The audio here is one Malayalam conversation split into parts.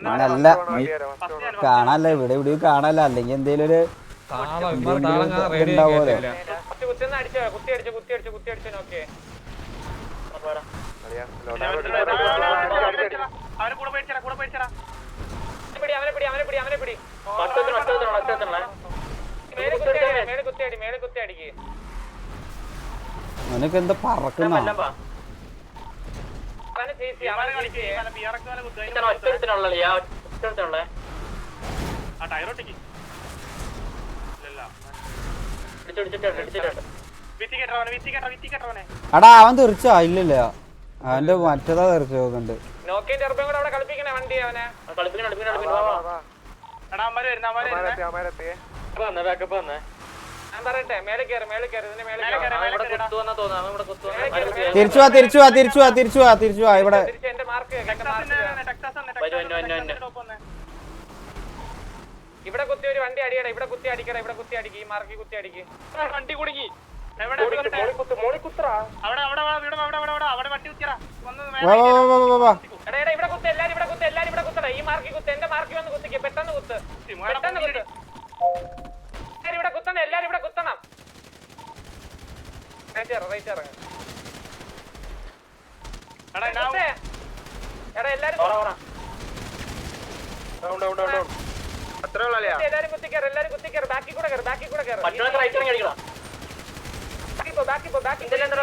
നല്ല കാണാല്ല, ഇവിടെ ഇവിടെയും കാണാല്ല, അല്ലെങ്കിൽ എന്തേലും ഒരു ഉണ്ടാവുമല്ലോ. അവനൊക്കെ എന്താ പറക്കുന്ന എടാ. അവൻ തെറിച്ചാ ഇല്ലല്ല, അവന്റെ മറ്റേതാ തെറിച്ചു നോക്കുന്നുണ്ട്. തിരിച്ചു വാ ഇവിടെ. ഇവിടെ കുത്തി ഒരു വണ്ടി അടിയടാ, ഇവിടെ കുത്തി അടിക്കട, ഇവിടെ കുത്തി അടിക്ക്, ഈ മാർക്കി കുത്തി അടിക്ക്. വണ്ടി കുടുങ്ങി. ഇവിടെ കുത്ത്, എല്ലാരും ഇവിടെ കുത്തട. ഈ മാർക്കി കുത്ത്, എന്റെ മാർക്കി വന്ന് കുത്തിക്ക്, പെട്ടെന്ന് കുത്ത്. ഇവിടെ കുത്തണം, എല്ലാരും ഇവിടെ കുത്തണം. റൈറ്റ് ഇറങ്ങ. എടാ എല്ലാരും കുത്തിക്കയറ്, ബാക്കി കൂടെ കയറ്.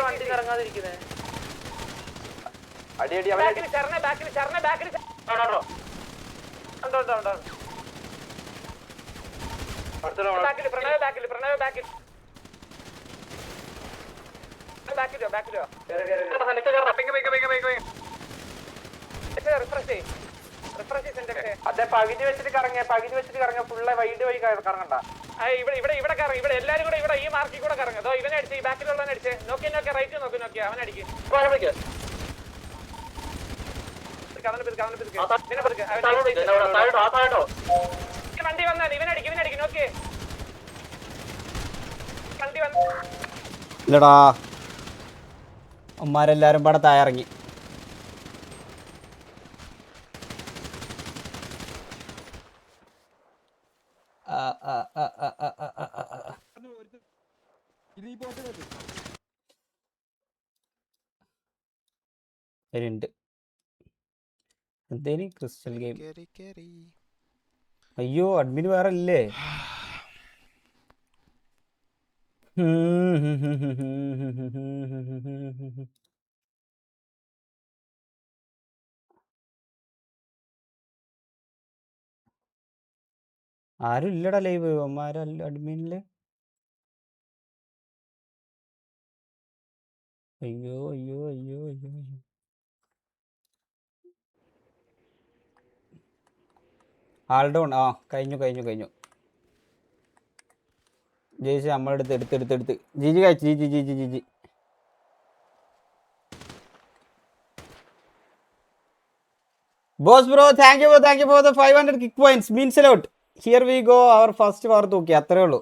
വണ്ടി ഇറങ്ങാതിരിക്കുന്നത്. അതെ, പകുതി വെച്ചിട്ട് കറങ്ങ, ഫുള്ള് വൈഡ് വഴി കറങ്ങണ്ട. ഇവിടെ കറങ്ങി, ഇവിടെ എല്ലാരും കൂടെ ഇവിടെ ഈ മാർക്കിൽ കൂടെ കറങ്ങ. അതോ ഇവനെ അടിച്ച്, ഈ ബാക്കിലുള്ളവനെ അടിച്ച്. നോക്കി റൈറ്റ് നോക്കി അവൻ അടിക്കും. വണ്ടി വന്നാൽ ഇവനടിക്കും. നോക്കി വണ്ടി വന്നു. ഇല്ലടാ, അമ്മാരെല്ലാരും പാടെ തായറങ്ങി. ഉണ്ട് എന്തേലും ക്രിസ്റ്റൽ ഗെയിം. അയ്യോ, അഡ്മിൻ വേറെ ഇല്ലേ? ആരും ഇല്ലടാ ലൈവ്, അമ്മാരല്ല അഡ്മിനില്. അയ്യോ. ആൾഡൗൺ. കഴിഞ്ഞു. ജയിച്ച് നമ്മളെടുത്ത് ജിജി കഴിച്ചു. GG boss bro, thank you for the 500 kick points, means a lot. Here we go, അവർ ഫസ്റ്റ് പവർ തൂക്കി. അത്രേ ഉള്ളൂ.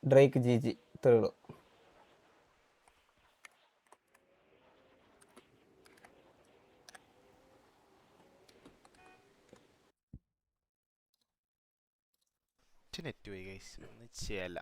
ഡ്രേക്ക് ജിജി, അത്രേ ഉള്ളൂ. നെറ്റ് പോയി ഗൈസ്, ഒന്നും ചെയ്യല്ല.